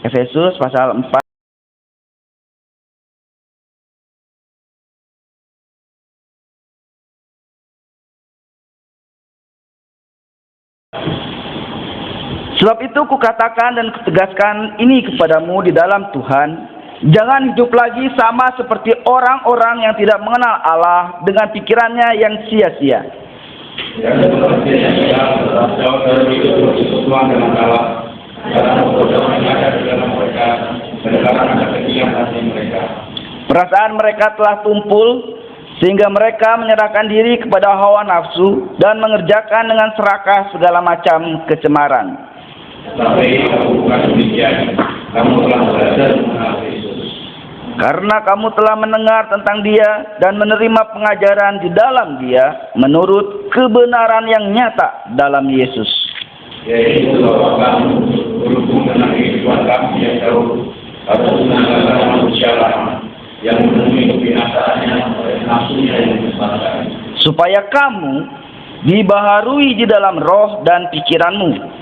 Efesus pasal 4. Sebab itu kukatakan dan kutegaskan ini kepadamu di dalam Tuhan, jangan hidup lagi sama seperti orang-orang yang tidak mengenal Allah dengan pikirannya yang sia-sia. Perasaan mereka telah tumpul sehingga mereka menyerahkan diri kepada hawa nafsu dan mengerjakan dengan serakah segala macam kecemaran. Tetapi kamu bukan demikian, kamu telah belajar mengenal Yesus. Karena kamu telah mendengar tentang Dia dan menerima pengajaran di dalam Dia menurut kebenaran yang nyata dalam Yesus. Yaitu bahwa kamu berhubung dengan kehidupan kamu yang jauh atau menanggalkan manusia lama yang memenuhi kebinasaannya oleh nafsunya yang menyesatkan. Supaya kamu dibaharui di dalam roh dan pikiranmu.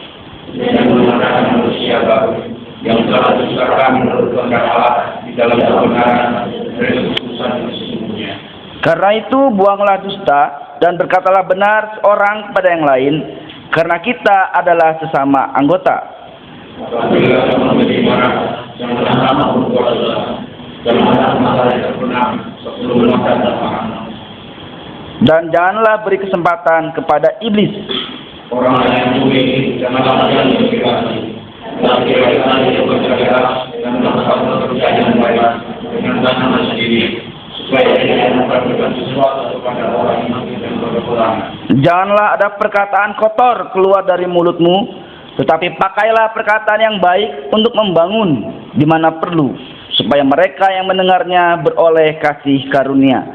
Yang mengenal manusia baru yang telah diciptakan menurut kehendak Allah di dalam kebenaran dari keputusan yang sesungguhnya. Karena itu buanglah dusta dan berkatalah benar seorang kepada yang lain, karena kita adalah sesama anggota. Apabila kamu menjadi marah, janganlah sama berbuat dosa, janganlah masalah yang terbenam sebelum masa datang. Dan janganlah beri kesempatan kepada iblis. Orang yang sulit janganlah yang berkirasi, tetapi orang yang bercerdas dan melakukan pekerjaan baik dengan tangan sendiri, supaya dia dapat berbantu sesuatu kepada orang yang berkekurangan. Janganlah ada perkataan kotor keluar dari mulutmu, tetapi pakailah perkataan yang baik untuk membangun di mana perlu, supaya mereka yang mendengarnya beroleh kasih karunia.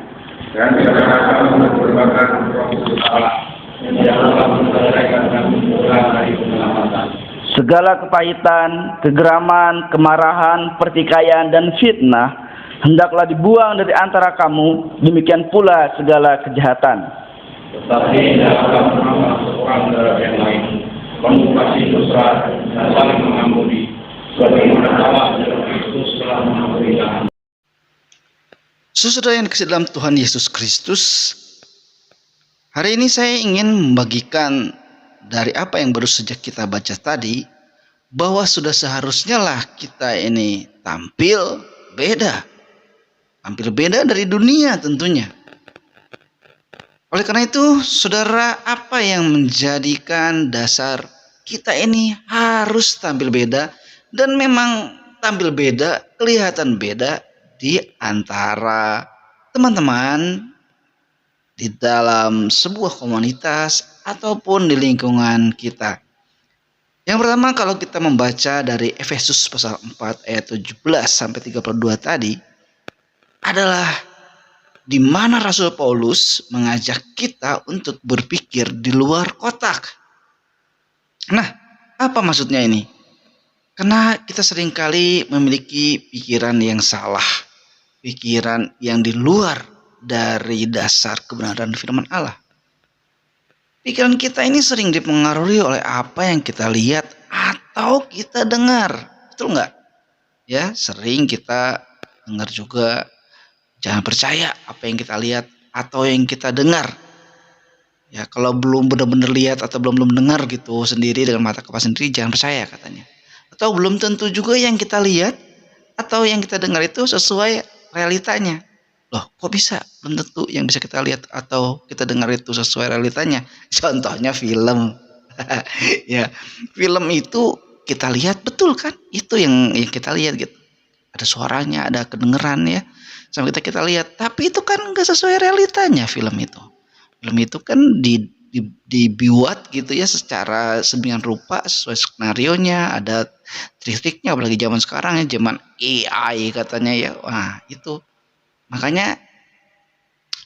Dan janganlah kamu berbakat roh kudus Allah, dan janganlah menceraikan kamu pulang dari penyelamatan. Segala kepahitan, kegeraman, kemarahan, pertikaian, dan fitnah hendaklah dibuang dari antara kamu, demikian pula segala kejahatan. Tetapi janganlah kamu menolak seorang terhadap yang lain, kamu kasih mesra dan saling mengampuni, sebagaimana Allah dalam Kristus telah mengampuni kamu. Saudara yang dikasihi dalam Tuhan Yesus Kristus, hari ini saya ingin membagikan dari apa yang baru saja kita baca tadi, bahwa sudah seharusnya lah kita ini tampil beda dari dunia tentunya. Oleh karena itu, saudara, apa yang menjadikan dasar kita ini harus tampil beda, dan memang tampil beda, kelihatan beda di antara teman-teman di dalam sebuah komunitas ataupun di lingkungan kita. Yang pertama, kalau kita membaca dari Efesus pasal 4 ayat 17 sampai 32 tadi, adalah di mana Rasul Paulus mengajak kita untuk berpikir di luar kotak. Nah, apa maksudnya ini? Karena kita seringkali memiliki pikiran yang salah, pikiran yang di luar dari dasar kebenaran firman Allah. Pikiran kita ini sering dipengaruhi oleh apa yang kita lihat atau kita dengar. Betul nggak? Ya, sering kita dengar juga, jangan percaya apa yang kita lihat atau yang kita dengar. Ya, kalau belum benar-benar lihat atau belum dengar gitu sendiri dengan mata kepala sendiri, jangan percaya katanya. Atau belum tentu juga yang kita lihat atau yang kita dengar itu sesuai realitanya. Loh, kok bisa? Belum tentu yang bisa kita lihat atau kita dengar itu sesuai realitanya. Contohnya film. Ya, film itu kita lihat betul kan? Itu yang kita lihat gitu. Ada suaranya, ada kedengeran ya. Sampai kita lihat, tapi itu kan nggak sesuai realitanya film itu. Film itu kan dibuat gitu ya secara sedemikian rupa sesuai skenarionya, ada trik-triknya, apalagi zaman sekarang ya, zaman AI katanya ya. Wah, itu makanya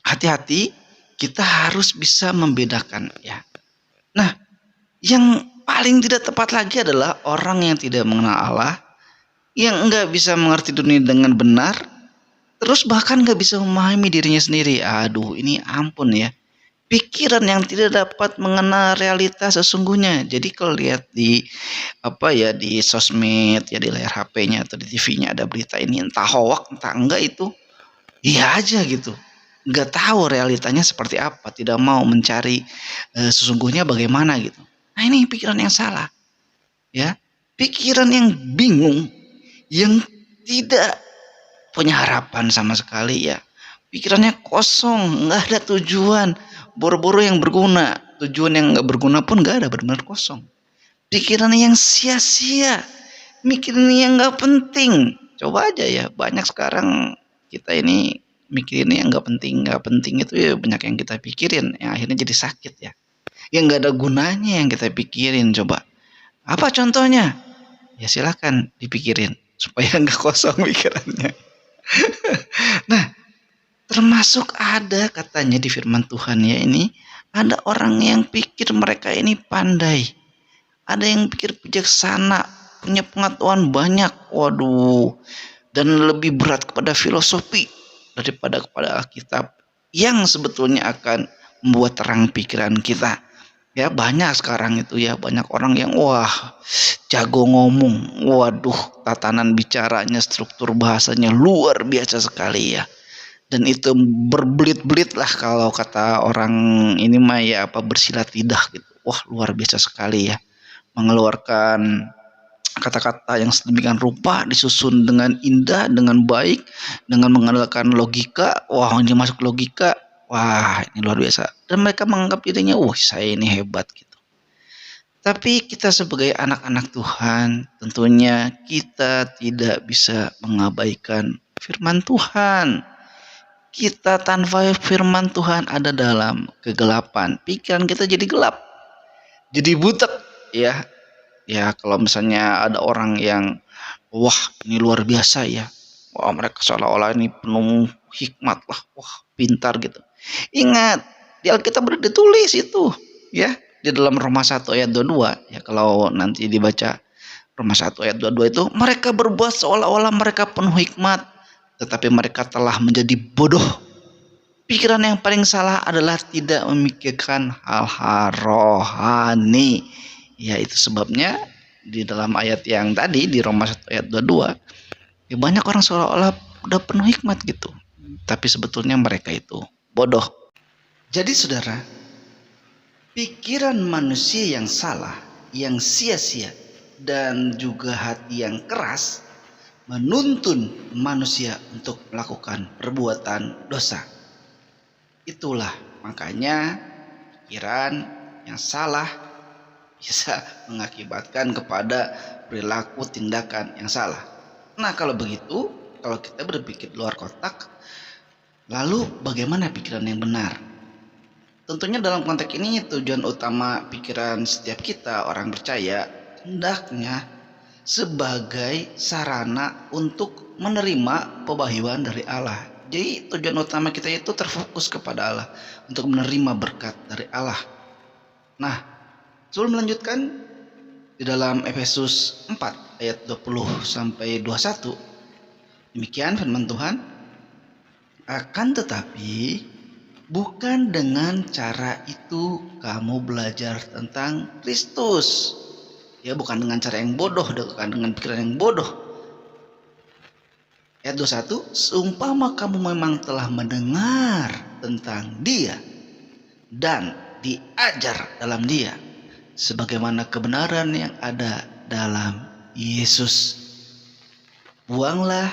hati-hati, kita harus bisa membedakan ya. Nah, yang paling tidak tepat lagi adalah orang yang tidak mengenal Allah, yang enggak bisa mengerti dunia dengan benar, terus bahkan enggak bisa memahami dirinya sendiri. Aduh, ini ampun ya. pikiran yang tidak dapat mengenal realitas sesungguhnya. Jadi kalau lihat di di sosmed ya, di layar HP-nya atau di TV-nya ada berita ini, entah hoak entah enggak, itu iya aja gitu, nggak tahu realitanya seperti apa, tidak mau mencari sesungguhnya bagaimana gitu. Nah, ini pikiran yang salah ya, pikiran yang bingung, yang tidak punya harapan sama sekali ya. Pikirannya kosong, nggak ada tujuan, boro-boro yang berguna, tujuan yang nggak berguna pun nggak ada, benar-benar kosong. Pikiran yang sia-sia, mikirin yang nggak penting. Coba aja ya, banyak sekarang kita ini mikirin yang nggak penting itu ya, banyak yang kita pikirin, yang akhirnya jadi sakit ya. Yang nggak ada gunanya yang kita pikirin, coba. Apa contohnya? Ya silakan dipikirin supaya nggak kosong pikirannya. Nah, termasuk ada katanya di firman Tuhan ya, ini ada orang yang pikir mereka ini pandai, ada yang pikir bijaksana, punya pengetahuan banyak, waduh, dan lebih berat kepada filosofi daripada kepada Alkitab yang sebetulnya akan membuat terang pikiran kita. Ya banyak sekarang itu ya, banyak orang yang wah jago ngomong, waduh tatanan bicaranya, struktur bahasanya luar biasa sekali ya. Dan itu berbelit-belit lah kalau kata orang ini mah ya, bersilat lidah gitu. Wah luar biasa sekali ya, mengeluarkan kata-kata yang sedemikian rupa, disusun dengan indah, dengan baik, dengan mengandalkan logika. Wah ini masuk logika, wah ini luar biasa. Dan mereka menganggap dirinya, wah saya ini hebat gitu. Tapi kita sebagai anak-anak Tuhan, tentunya kita tidak bisa mengabaikan firman Tuhan. Kita tanpa firman Tuhan ada dalam kegelapan, pikiran kita jadi gelap, jadi butek ya. Ya kalau misalnya ada orang yang wah ini luar biasa ya, wah mereka seolah-olah ini penuh hikmat lah, wah pintar gitu. Ingat di Alkitab sudah ditulis itu ya, di dalam Roma 1 ayat 22 ya, kalau nanti dibaca Roma 1 ayat 22 itu, mereka berbuat seolah-olah mereka penuh hikmat, tetapi mereka telah menjadi bodoh. Pikiran yang paling salah adalah tidak memikirkan hal-hal rohani. Ya itu sebabnya di dalam ayat yang tadi di Roma 1 ayat 22, ya banyak orang seolah-olah udah penuh hikmat gitu, tapi sebetulnya mereka itu bodoh. Jadi saudara, pikiran manusia yang salah, yang sia-sia, dan juga hati yang keras menuntun manusia untuk melakukan perbuatan dosa. Itulah makanya pikiran yang salah bisa mengakibatkan kepada perilaku tindakan yang salah. Nah kalau begitu, kalau kita berpikir luar kotak, lalu bagaimana pikiran yang benar? Tentunya dalam konteks ini tujuan utama pikiran setiap kita orang percaya hendaknya sebagai sarana untuk menerima pewahyuan dari Allah. Jadi tujuan utama kita itu terfokus kepada Allah, untuk menerima berkat dari Allah. Nah, sebelum melanjutkan, di dalam Efesus 4 ayat 20 sampai 21, demikian firman Tuhan, akan tetapi bukan dengan cara itu kamu belajar tentang Kristus. Ya bukan dengan cara yang bodoh, bukan dengan pikiran yang bodoh. Ayat 21, seumpama kamu memang telah mendengar tentang Dia dan diajar dalam Dia, sebagaimana kebenaran yang ada dalam Yesus. Buanglah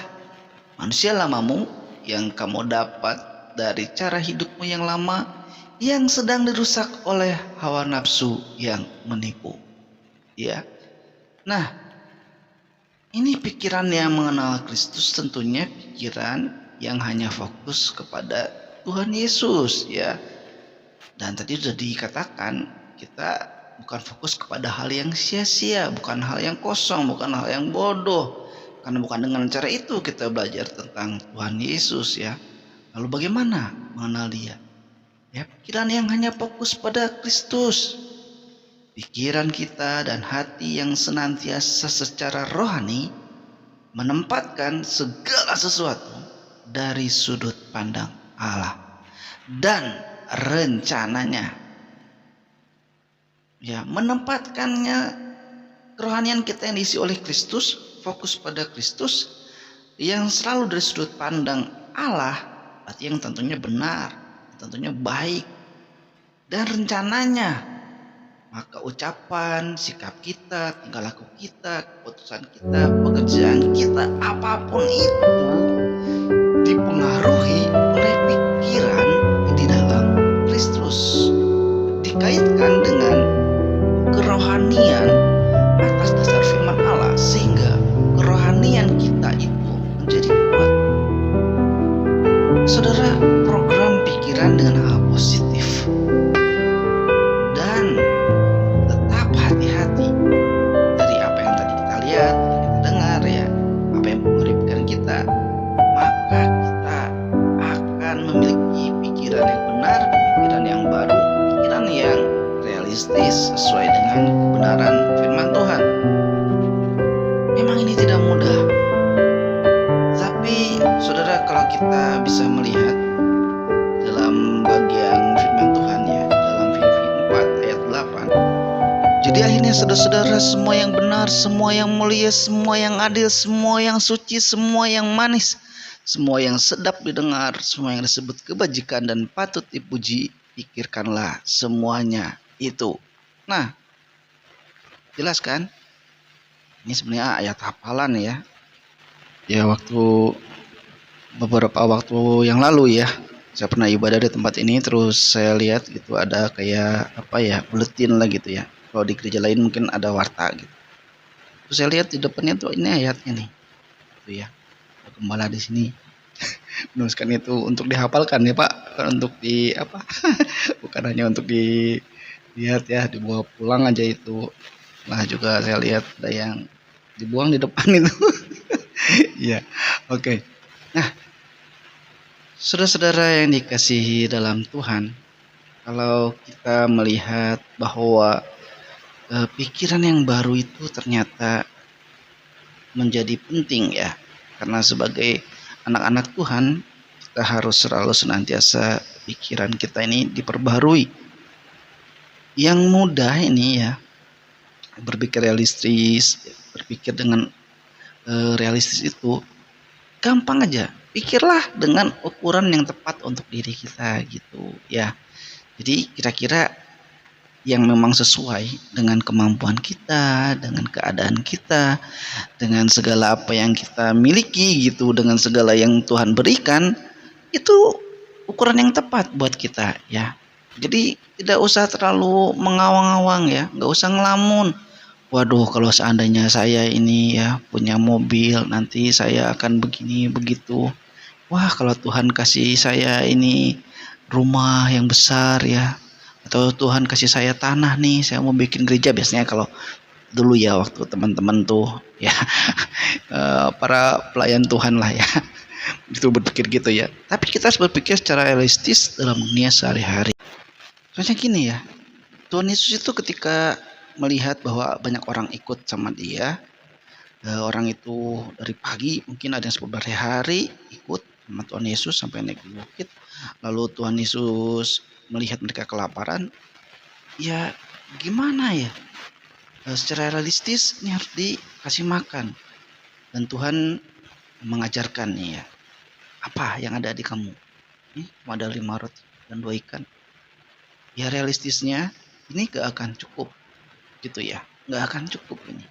manusia lamamu yang kamu dapat dari cara hidupmu yang lama, yang sedang dirusak oleh hawa nafsu yang menipu. Ya, nah ini pikiran yang mengenal Kristus, tentunya pikiran yang hanya fokus kepada Tuhan Yesus ya. Dan tadi sudah dikatakan, kita bukan fokus kepada hal yang sia-sia, bukan hal yang kosong, bukan hal yang bodoh. Karena bukan dengan cara itu kita belajar tentang Tuhan Yesus ya. Lalu bagaimana mengenal Dia? Ya, pikiran yang hanya fokus pada Kristus. Pikiran kita dan hati yang senantiasa secara rohani menempatkan segala sesuatu dari sudut pandang Allah. Dan rencananya. Ya, menempatkannya kerohanian kita yang diisi oleh Kristus, fokus pada Kristus yang selalu dari sudut pandang Allah, berarti yang tentunya benar, tentunya baik, dan rencananya. Maka ucapan, sikap kita, tingkah laku kita, keputusan kita, pekerjaan kita, apapun itu dipengaruhi oleh pikiran di dalam Kristus, dikaitkan dengan kerohanian atas dasar firman Allah, sehingga kerohanian kita itu menjadi kuat. Saudara, program pikiran dengan hal positif dan tetap hati-hati dari apa yang tadi kita lihat, kita dengar ya, apa yang menguripkan kita, maka kita akan memiliki pikiran yang benar, pikiran yang baru, pikiran yang realistis sesuai dengan kebenaran firman Tuhan. Memang ini tidak mudah, tapi saudara, kalau kita bisa melihat dalam bagian firman Tuhan ya, dalam Filipi 4 ayat 8, jadi akhirnya saudara-saudara, semua yang benar, semua yang mulia, semua yang adil, semua yang suci, semua yang manis, semua yang sedap didengar, semua yang disebut kebajikan dan patut dipuji, pikirkanlah semuanya itu. Nah, jelas kan? Ini sebenarnya ayat hafalan ya. Ya, beberapa waktu yang lalu ya, saya pernah ibadah di tempat ini, terus saya lihat gitu ada kayak apa ya, buletin lah gitu ya. Kalau di gereja lain mungkin ada warta gitu. Terus saya lihat di depannya tuh ini ayatnya nih. Tuh ya. Gembala di sini menuliskan itu untuk dihafalkan ya Pak, bukan untuk di apa? Bukan hanya untuk dilihat ya, dibawa pulang aja itu. Nah, juga saya lihat ada yang dibuang di depan itu. Iya, oke. Nah, saudara-saudara yang dikasihi dalam Tuhan, kalau kita melihat bahwa pikiran yang baru itu ternyata menjadi penting ya, karena sebagai anak-anak Tuhan kita harus selalu senantiasa pikiran kita ini diperbarui. Yang mudah ini ya, berpikir realistis, berpikir dengan realistis itu gampang aja. Pikirlah dengan ukuran yang tepat untuk diri kita gitu ya. Jadi kira-kira yang memang sesuai dengan kemampuan kita, dengan keadaan kita, dengan segala apa yang kita miliki gitu, dengan segala yang Tuhan berikan, itu ukuran yang tepat buat kita ya. Jadi tidak usah terlalu mengawang-awang ya, nggak usah ngelamun. Waduh, kalau seandainya saya ini ya punya mobil, nanti saya akan begini begitu. Wah, kalau Tuhan kasih saya ini rumah yang besar ya, atau Tuhan kasih saya tanah nih, saya mau bikin gereja. Biasanya kalau dulu ya, waktu teman-teman tuh ya para pelayan Tuhan lah ya, itu berpikir gitu ya. Tapi kita harus berpikir secara realistis dalam dunia sehari-hari. Soalnya gini ya, Tuhan Yesus itu ketika melihat bahwa banyak orang ikut sama dia, orang itu dari pagi, mungkin ada yang berhari-hari ikut sama Tuhan Yesus sampai naik di bukit. Lalu Tuhan Yesus melihat mereka kelaparan, ya gimana ya, secara realistis ini harus dikasih makan. Dan Tuhan mengajarkan nih ya, apa yang ada di kamu, ini ada 5 roti dan 2 ikan. Ya realistisnya ini gak akan cukup gitu ya, gak akan cukup ini.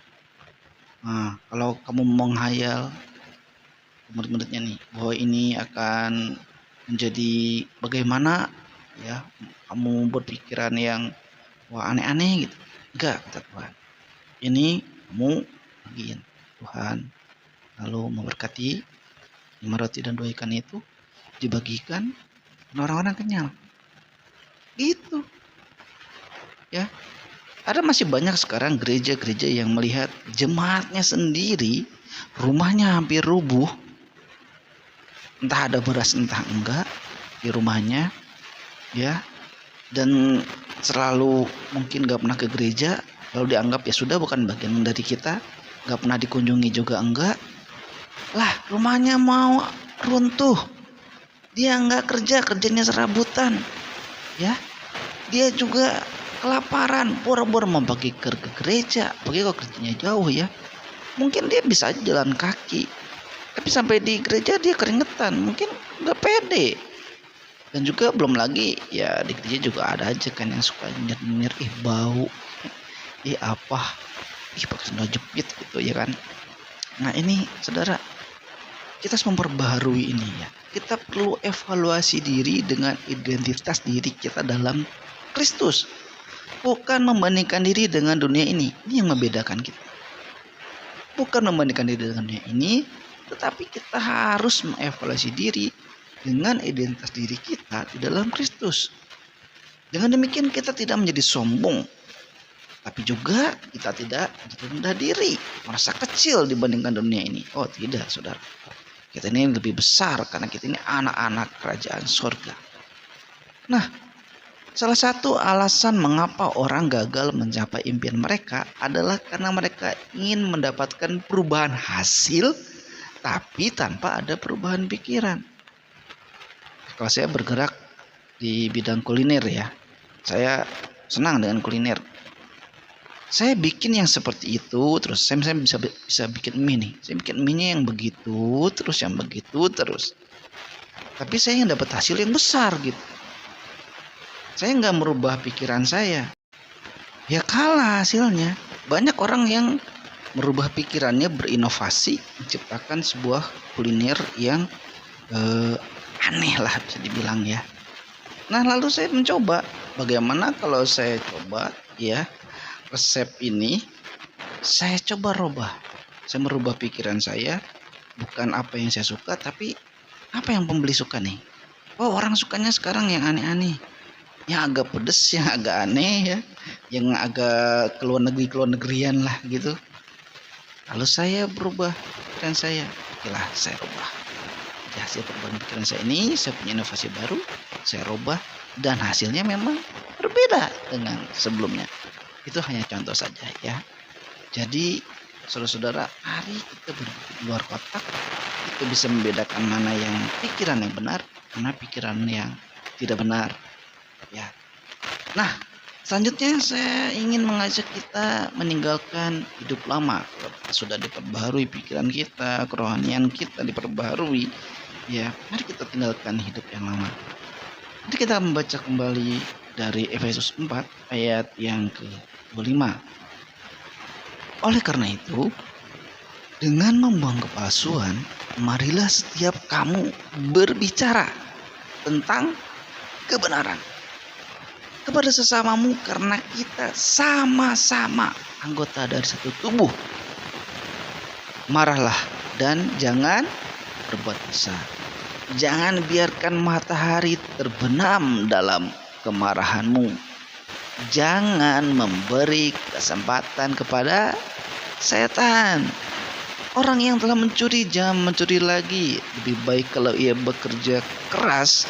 Nah, kalau kamu menghayal murid-muridnya nih bahwa ini akan menjadi bagaimana ya, kamu berpikiran yang wah aneh-aneh gitu, enggak, kata Tuhan, ini kamu bagiin Tuhan, lalu memberkati 5 roti dan 2 ikan itu dibagikan dan orang-orang kenyang gitu ya. Ada masih banyak sekarang gereja-gereja yang melihat jemaatnya sendiri rumahnya hampir rubuh, entah ada beras entah enggak di rumahnya ya, dan selalu mungkin gak pernah ke gereja, lalu dianggap ya sudah bukan bagian dari kita, gak pernah dikunjungi juga enggak lah, rumahnya mau runtuh, dia enggak kerja, kerjanya serabutan Ya, dia juga kelaparan, boro-boro mau pergi ke gereja, apalagi kalau kerjanya jauh ya. Mungkin dia bisa aja jalan kaki, tapi sampai di gereja dia keringetan, mungkin nggak pede. Dan juga belum lagi ya di gereja juga ada aja kan yang suka nyindir, bau, apa, pakai sandal jepit gitu ya kan. Nah ini saudara, kita harus memperbaharui ini ya. Kita perlu evaluasi diri dengan identitas diri kita dalam Kristus. Bukan membandingkan diri dengan dunia ini. Ini yang membedakan kita. Bukan membandingkan diri dengan dunia ini, tetapi kita harus mengevaluasi diri dengan identitas diri kita di dalam Kristus. Dengan demikian kita tidak menjadi sombong, tapi juga kita tidak rendah diri, merasa kecil dibandingkan dunia ini. Oh tidak saudara, kita ini lebih besar karena kita ini anak-anak kerajaan surga. Nah, salah satu alasan mengapa orang gagal mencapai impian mereka adalah karena mereka ingin mendapatkan perubahan hasil tapi tanpa ada perubahan pikiran. Kalau saya bergerak di bidang kuliner ya, saya senang dengan kuliner. Saya bikin yang seperti itu, terus saya misalnya bisa bikin mie nih. Saya bikin mie-nya yang begitu, terus yang begitu terus. Tapi saya yang dapat hasil yang besar gitu. Saya nggak merubah pikiran saya. Ya kalah hasilnya. Banyak orang yang merubah pikirannya, berinovasi, menciptakan sebuah kuliner yang aneh lah bisa dibilang ya. Nah lalu saya mencoba, bagaimana kalau saya coba ya resep ini, saya coba rubah. Saya merubah pikiran saya, bukan apa yang saya suka, tapi apa yang pembeli suka nih. Oh orang sukanya sekarang yang aneh-aneh, yang agak pedes, yang agak aneh ya, yang agak keluar negerian lah gitu. Lalu saya berubah pikiran saya, okelah saya rubah. Hasil perubahan pikiran saya ini, saya punya inovasi baru, saya rubah dan hasilnya memang berbeda dengan sebelumnya. Itu hanya contoh saja ya. Jadi saudara-saudara, mari kita berpikir luar kotak. Itu bisa membedakan mana yang pikiran yang benar, mana pikiran yang tidak benar ya. Nah selanjutnya saya ingin mengajak kita meninggalkan hidup lama. Sudah diperbaharui pikiran kita, kerohanian kita diperbaharui ya, mari kita tinggalkan hidup yang lama. Nanti kita membaca kembali dari Efesus 4 ayat yang ke-25. Oleh karena itu, dengan membuang kepalsuan, marilah setiap kamu berbicara tentang kebenaran kepada sesamamu, karena kita sama-sama anggota dari satu tubuh. Marahlah dan jangan berbuat dosa. Jangan biarkan matahari terbenam dalam kemarahanmu. Jangan memberi kesempatan kepada setan. Orang yang telah mencuri jangan mencuri lagi. Lebih baik kalau ia bekerja keras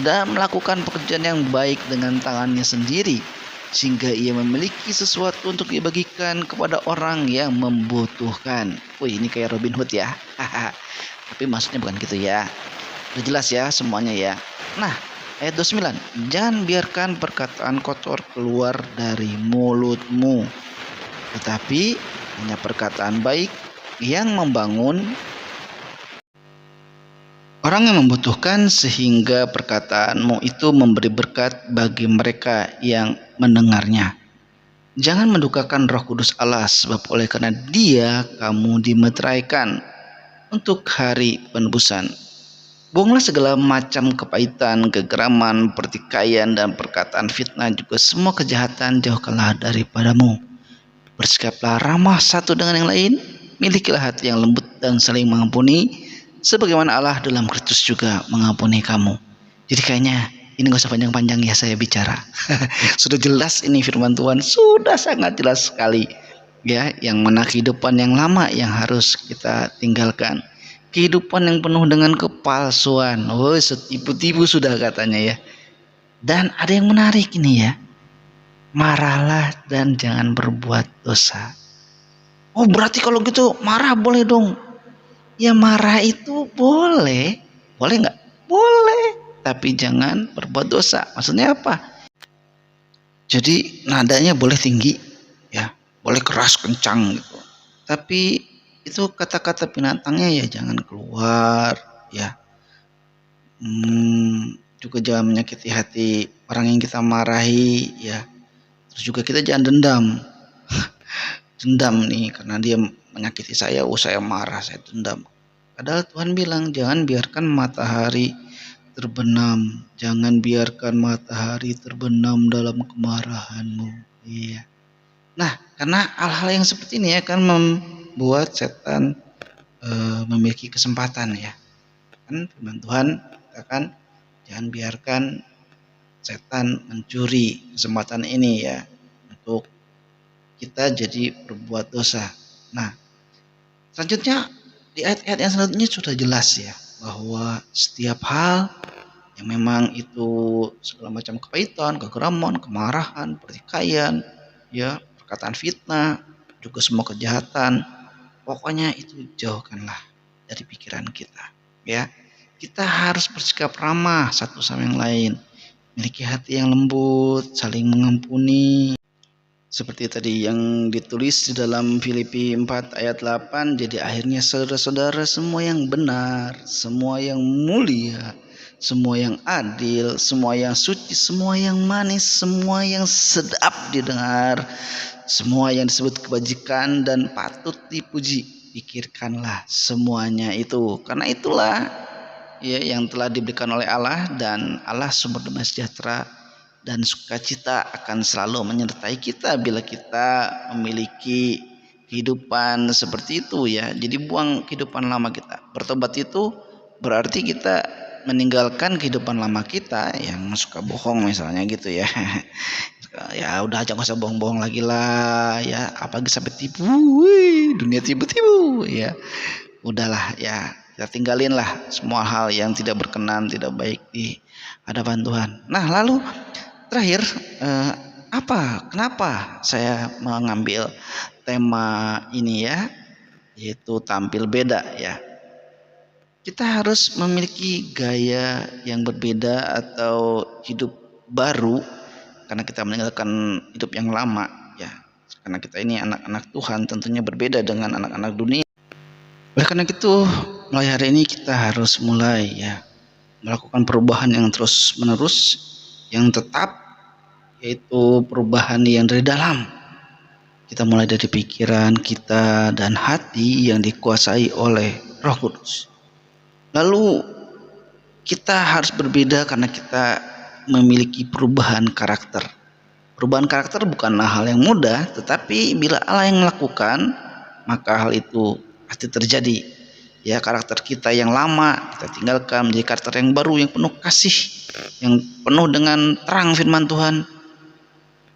dan melakukan pekerjaan yang baik dengan tangannya sendiri, sehingga ia memiliki sesuatu untuk dibagikan kepada orang yang membutuhkan. Wih, ini kayak Robin Hood ya. Tapi maksudnya bukan gitu ya. Udah jelas ya semuanya ya. Nah ayat 29, jangan biarkan perkataan kotor keluar dari mulutmu, tetapi hanya perkataan baik yang membangun orang yang membutuhkan, sehingga perkataanmu itu memberi berkat bagi mereka yang mendengarnya. Jangan mendukakan Roh Kudus Allah, sebab oleh karena Dia kamu dimeteraikan untuk hari penebusan. Buanglah segala macam kepahitan, kegeraman, pertikaian, dan perkataan fitnah, juga semua kejahatan jauhkanlah daripadamu. Bersikaplah ramah satu dengan yang lain, milikilah hati yang lembut dan saling mengampuni, sebagaimana Allah dalam Kristus juga mengampuni kamu. Jadi kayaknya ini gak usah panjang-panjang ya saya bicara. Sudah jelas ini firman Tuhan, sudah sangat jelas sekali ya, yang mana kehidupan yang lama yang harus kita tinggalkan. Kehidupan yang penuh dengan kepalsuan. Oh, setipu-tipu sudah katanya ya. Dan ada yang menarik ini ya. Marahlah dan jangan berbuat dosa. Oh, berarti kalau gitu marah boleh dong. Ya marah itu boleh. Boleh nggak? Boleh. tapi jangan berbuat dosa. Maksudnya apa? Jadi nadanya boleh tinggi, ya, boleh keras kencang gitu. Tapi itu kata-kata binatangnya ya jangan keluar, ya. Juga jangan menyakiti hati orang yang kita marahi, ya. Terus juga kita jangan dendam. Dendam nih karena dia menyakiti saya, saya marah, saya dendam. Padahal Tuhan bilang jangan biarkan matahari terbenam, jangan biarkan matahari terbenam dalam kemarahanmu. Iya. Nah, karena hal-hal yang seperti ini akan membuat setan memiliki kesempatan, ya. Kan firman Tuhan katakan jangan biarkan setan mencuri kesempatan ini, ya, untuk kita jadi berbuat dosa. Nah, selanjutnya di ayat-ayat yang selanjutnya sudah jelas, ya, bahwa setiap hal yang memang itu segala macam kepahitan, kegeraman, kemarahan, pertikaian, ya, perkataan fitnah, juga semua kejahatan, pokoknya itu jauhkanlah dari pikiran kita, ya. Kita harus bersikap ramah satu sama yang lain, memiliki hati yang lembut, saling mengampuni. Seperti tadi yang ditulis di dalam Filipi 4 ayat 8, jadi akhirnya saudara-saudara, semua yang benar, semua yang mulia, semua yang adil, semua yang suci, semua yang manis, semua yang sedap didengar, semua yang disebut kebajikan dan patut dipuji, pikirkanlah semuanya itu. Karena itulah, ya, yang telah diberikan oleh Allah, dan Allah sumber damai sejahtera dan sukacita akan selalu menyertai kita bila kita memiliki kehidupan seperti itu, ya. Jadi buang kehidupan lama kita. Bertobat itu berarti kita meninggalkan kehidupan lama kita yang suka bohong misalnya gitu, ya. Ya udah aja, nggak usah bohong-bohong lagi lah, ya, apalagi sampai tipu. Dunia tipu-tipu, ya. Udahlah, ya, kita tinggalin lah semua hal yang tidak berkenan, tidak baik di hadapan Tuhan. Nah, lalu terakhir, kenapa saya mengambil tema ini, ya, yaitu tampil beda, ya. Kita harus memiliki gaya yang berbeda atau hidup baru karena kita meninggalkan hidup yang lama, ya. Karena kita ini anak-anak Tuhan, tentunya berbeda dengan anak-anak dunia. Oleh karena itu, mulai hari ini kita harus mulai, ya, melakukan perubahan yang terus menerus, yang tetap, yaitu perubahan yang dari dalam. Kita mulai dari pikiran kita dan hati yang dikuasai oleh Roh Kudus. Lalu kita harus berbeda karena kita memiliki perubahan karakter. Perubahan karakter bukanlah hal yang mudah, tetapi bila Allah yang melakukan, maka hal itu pasti terjadi. Ya, karakter kita yang lama kita tinggalkan menjadi karakter yang baru, yang penuh kasih, yang penuh dengan terang firman Tuhan,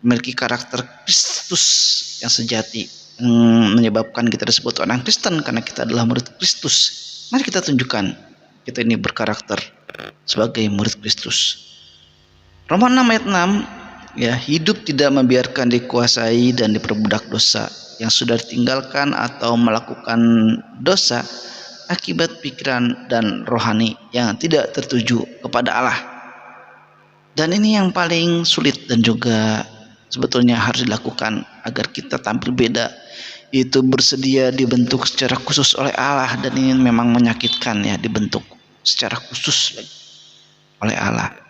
memiliki karakter Kristus yang sejati, yang menyebabkan kita disebut orang Kristen karena kita adalah murid Kristus. Mari kita tunjukkan kita ini berkarakter sebagai murid Kristus. Roma 6 ayat 6, ya, hidup tidak membiarkan dikuasai dan diperbudak dosa yang sudah ditinggalkan atau melakukan dosa akibat pikiran dan rohani yang tidak tertuju kepada Allah. Dan ini yang paling sulit dan juga sebetulnya harus dilakukan agar kita tampil beda, itu bersedia dibentuk secara khusus oleh Allah. Dan ini memang menyakitkan, ya, dibentuk secara khusus oleh Allah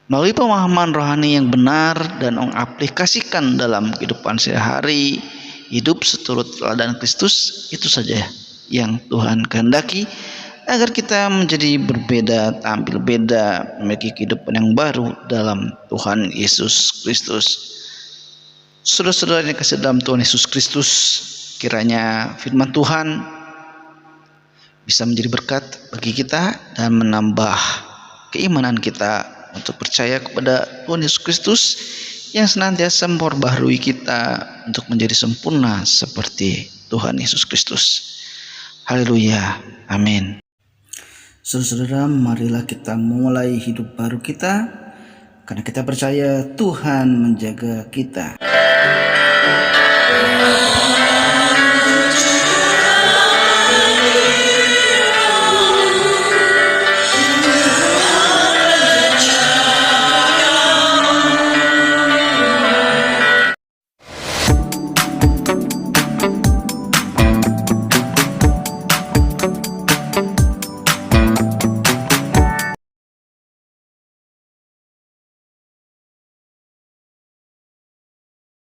melalui pemahaman rohani yang benar dan mengaplikasikan dalam kehidupan sehari-hari, hidup seturut teladan Kristus. Itu saja yang Tuhan kehendaki agar kita menjadi berbeda, tampil beda, memiliki kehidupan yang baru dalam Tuhan Yesus Kristus. Saudara-saudara yang dikasihi dalam Tuhan Yesus Kristus, kiranya firman Tuhan bisa menjadi berkat bagi kita dan menambah keimanan kita untuk percaya kepada Tuhan Yesus Kristus yang senantiasa memperbaharui kita untuk menjadi sempurna seperti Tuhan Yesus Kristus. Haleluya, amin. Saudara-saudara, marilah kita mulai hidup baru kita karena kita percaya Tuhan menjaga kita.